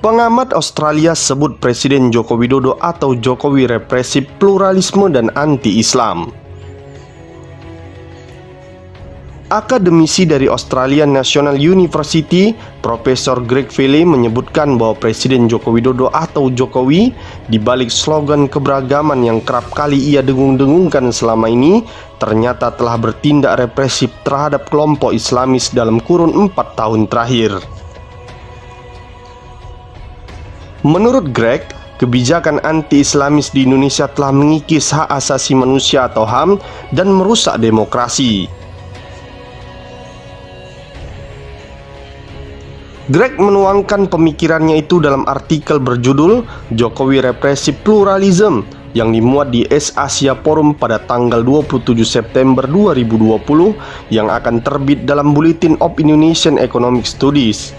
Pengamat Australia sebut Presiden Joko Widodo atau Jokowi represif, pluralisme, dan anti-Islam. Akademisi dari Australian National University, Profesor Greg Feely menyebutkan bahwa Presiden Joko Widodo atau Jokowi, di balik slogan keberagaman yang kerap kali ia dengung-dengungkan selama ini, ternyata telah bertindak represif terhadap kelompok Islamis dalam kurun 4 tahun terakhir. Menurut Greg, kebijakan anti-Islamis di Indonesia telah mengikis hak asasi manusia atau HAM dan merusak demokrasi. Greg menuangkan pemikirannya itu dalam artikel berjudul Jokowi Represif Pluralism yang dimuat di East Asia Forum pada tanggal 27 September 2020 yang akan terbit dalam Bulletin of Indonesian Economic Studies.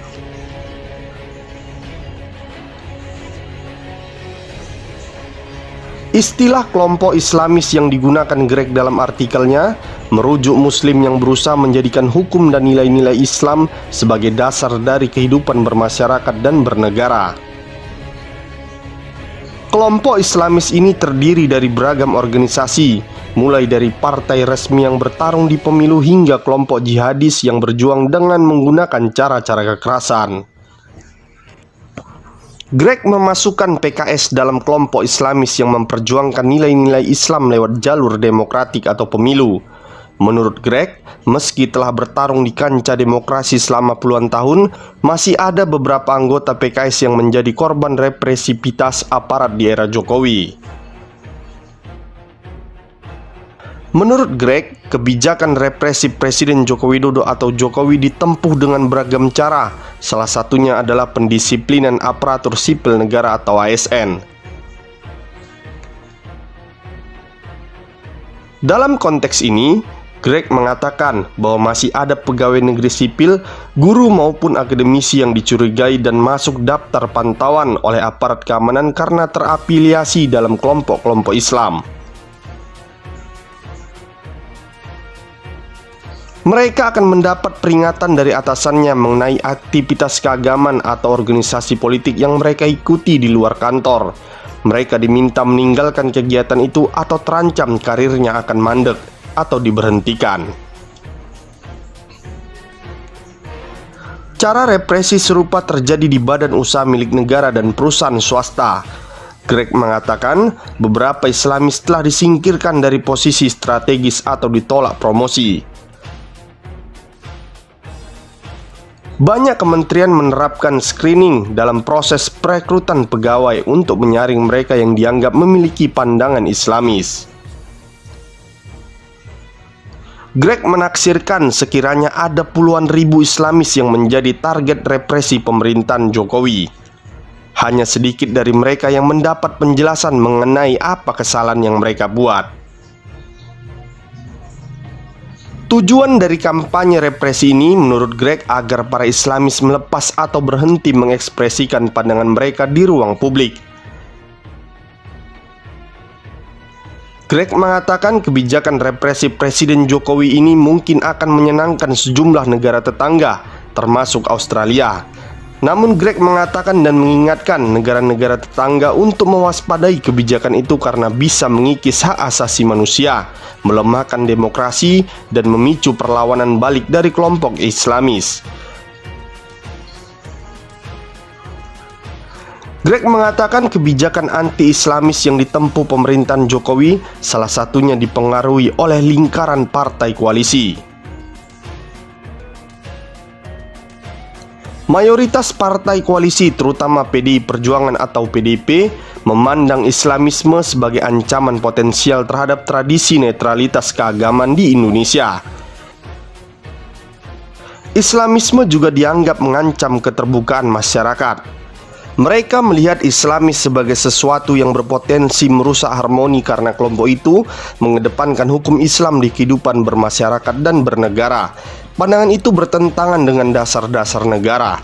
Istilah kelompok Islamis yang digunakan Greg dalam artikelnya merujuk Muslim yang berusaha menjadikan hukum dan nilai-nilai Islam sebagai dasar dari kehidupan bermasyarakat dan bernegara. Kelompok Islamis ini terdiri dari beragam organisasi, mulai dari partai resmi yang bertarung di pemilu hingga kelompok jihadis yang berjuang dengan menggunakan cara-cara kekerasan. Greg memasukkan PKS dalam kelompok Islamis yang memperjuangkan nilai-nilai Islam lewat jalur demokratik atau pemilu. Menurut Greg, meski telah bertarung di kancah demokrasi selama puluhan tahun, masih ada beberapa anggota PKS yang menjadi korban represivitas aparat di era Jokowi. Menurut Greg, kebijakan represif Presiden Joko Widodo atau Jokowi ditempuh dengan beragam cara. Salah satunya adalah pendisiplinan aparatur sipil negara atau ASN. Dalam konteks ini, Greg mengatakan bahwa masih ada pegawai negeri sipil, guru maupun akademisi yang dicurigai dan masuk daftar pantauan oleh aparat keamanan karena terafiliasi dalam kelompok-kelompok Islam. Mereka akan mendapat peringatan dari atasannya mengenai aktivitas keagamaan atau organisasi politik yang mereka ikuti di luar kantor. Mereka diminta meninggalkan kegiatan itu atau terancam karirnya akan mandek atau diberhentikan. Cara represi serupa terjadi di badan usaha milik negara dan perusahaan swasta. Greg mengatakan beberapa Islamis telah disingkirkan dari posisi strategis atau ditolak promosi. Banyak kementerian menerapkan screening dalam proses perekrutan pegawai untuk menyaring mereka yang dianggap memiliki pandangan Islamis. Greg menaksirkan sekiranya ada puluhan ribu Islamis yang menjadi target represi pemerintahan Jokowi. Hanya sedikit dari mereka yang mendapat penjelasan mengenai apa kesalahan yang mereka buat. Tujuan dari kampanye represi ini menurut Greg agar para Islamis melepas atau berhenti mengekspresikan pandangan mereka di ruang publik. Greg mengatakan kebijakan represif Presiden Jokowi ini mungkin akan menyenangkan sejumlah negara tetangga, termasuk Australia. Namun Greg mengatakan dan mengingatkan negara-negara tetangga untuk mewaspadai kebijakan itu karena bisa mengikis hak asasi manusia, melemahkan demokrasi, dan memicu perlawanan balik dari kelompok Islamis. Greg mengatakan kebijakan anti-Islamis yang ditempuh pemerintahan Jokowi salah satunya dipengaruhi oleh lingkaran partai koalisi. Mayoritas partai koalisi, terutama PDI Perjuangan atau PDIP, memandang Islamisme sebagai ancaman potensial terhadap tradisi netralitas keagamaan di Indonesia. Islamisme juga dianggap mengancam keterbukaan masyarakat. Mereka melihat Islamis sebagai sesuatu yang berpotensi merusak harmoni karena kelompok itu mengedepankan hukum Islam di kehidupan bermasyarakat dan bernegara. Pandangan itu bertentangan dengan dasar-dasar negara.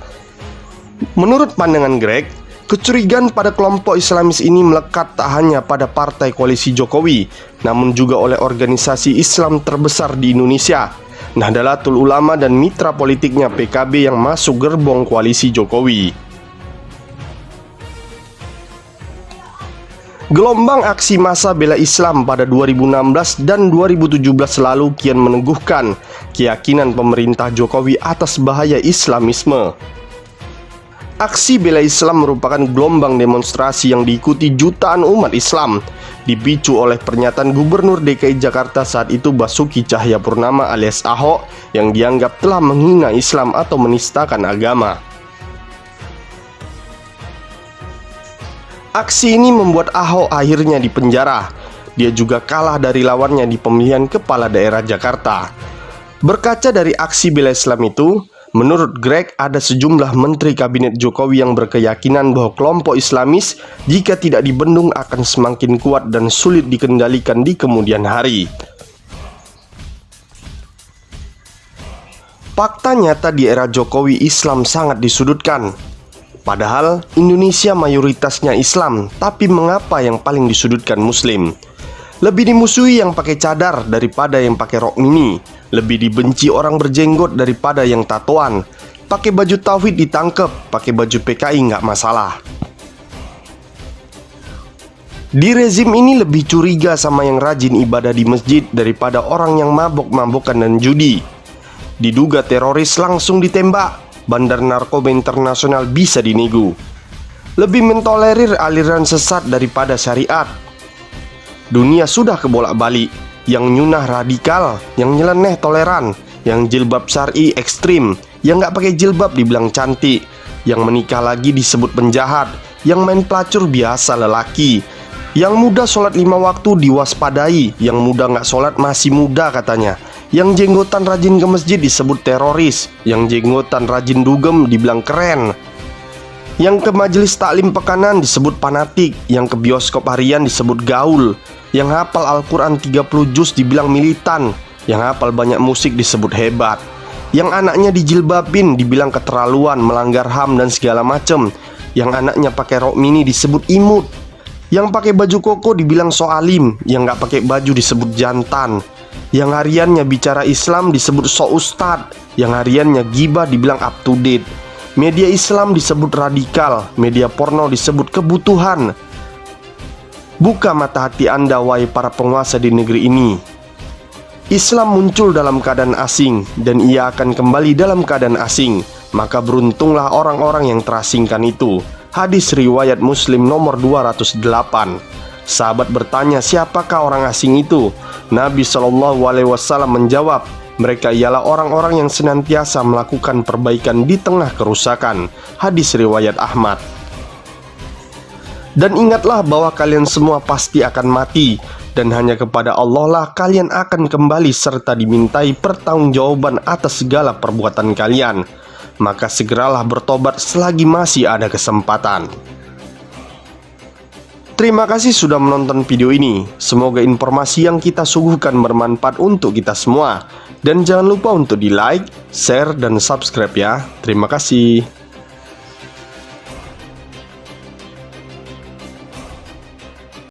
Menurut pandangan Greg, kecurigaan pada kelompok Islamis ini melekat tak hanya pada partai koalisi Jokowi, namun juga oleh organisasi Islam terbesar di Indonesia, Nahdlatul Ulama, dan mitra politiknya PKB yang masuk gerbong koalisi Jokowi. Gelombang aksi massa bela Islam pada 2016 dan 2017 lalu kian meneguhkan keyakinan pemerintah Jokowi atas bahaya Islamisme. Aksi bela Islam merupakan gelombang demonstrasi yang diikuti jutaan umat Islam, dipicu oleh pernyataan Gubernur DKI Jakarta saat itu Basuki Cahayapurnama alias Ahok yang dianggap telah menghina Islam atau menistakan agama. Aksi ini membuat Ahok akhirnya dipenjara. Dia juga kalah dari lawannya di pemilihan kepala daerah Jakarta. Berkaca dari aksi bela Islam itu, menurut Greg ada sejumlah menteri kabinet Jokowi yang berkeyakinan bahwa kelompok Islamis jika tidak dibendung akan semakin kuat dan sulit dikendalikan di kemudian hari. Fakta nyata di era Jokowi Islam sangat disudutkan. Padahal Indonesia mayoritasnya Islam, tapi mengapa yang paling disudutkan Muslim? Lebih dimusuhi yang pakai cadar daripada yang pakai rok mini. Lebih dibenci orang berjenggot daripada yang tatoan. Pakai baju tauhid ditangkep, pakai baju PKI nggak masalah. Di rezim ini lebih curiga sama yang rajin ibadah di masjid daripada orang yang mabok-mabokan dan judi. Diduga teroris langsung ditembak. Bandar narkoba internasional bisa dinego. Lebih mentolerir aliran sesat daripada syariat. Dunia sudah kebolak-balik. Yang nyunah radikal, yang nyeleneh toleran, yang jilbab syar'i ekstrim, yang gak pakai jilbab dibilang cantik, yang menikah lagi disebut penjahat, yang main pelacur biasa lelaki, yang muda sholat 5 waktu diwaspadai, yang muda gak sholat masih muda katanya, yang jenggotan rajin ke masjid disebut teroris, yang jenggotan rajin dugem dibilang keren, yang ke majelis taklim pekanan disebut fanatik, yang ke bioskop harian disebut gaul, yang hafal Al-Quran 30 juz dibilang militan, yang hafal banyak musik disebut hebat, yang anaknya dijilbabin dibilang keterlaluan, melanggar HAM dan segala macem, yang anaknya pakai rok mini disebut imut, yang pakai baju koko dibilang soalim, yang gak pakai baju disebut jantan, yang hariannya bicara Islam disebut so ustad, yang hariannya gibah dibilang up to date, media Islam disebut radikal, media porno disebut kebutuhan. Buka mata hati Anda wahai para penguasa di negeri ini. Islam muncul dalam keadaan asing dan ia akan kembali dalam keadaan asing. Maka beruntunglah orang-orang yang terasingkan itu. Hadis riwayat Muslim nomor 208. Sahabat bertanya, siapakah orang asing itu? Nabi SAW menjawab, mereka ialah orang-orang yang senantiasa melakukan perbaikan di tengah kerusakan. Hadis riwayat Ahmad. Dan ingatlah bahwa kalian semua pasti akan mati, dan hanya kepada Allah lah kalian akan kembali serta dimintai pertanggungjawaban atas segala perbuatan kalian. Maka segeralah bertobat selagi masih ada kesempatan. Terima kasih sudah menonton video ini. Semoga informasi yang kita suguhkan bermanfaat untuk kita semua. Dan jangan lupa untuk di like, share, dan subscribe ya. Terima kasih.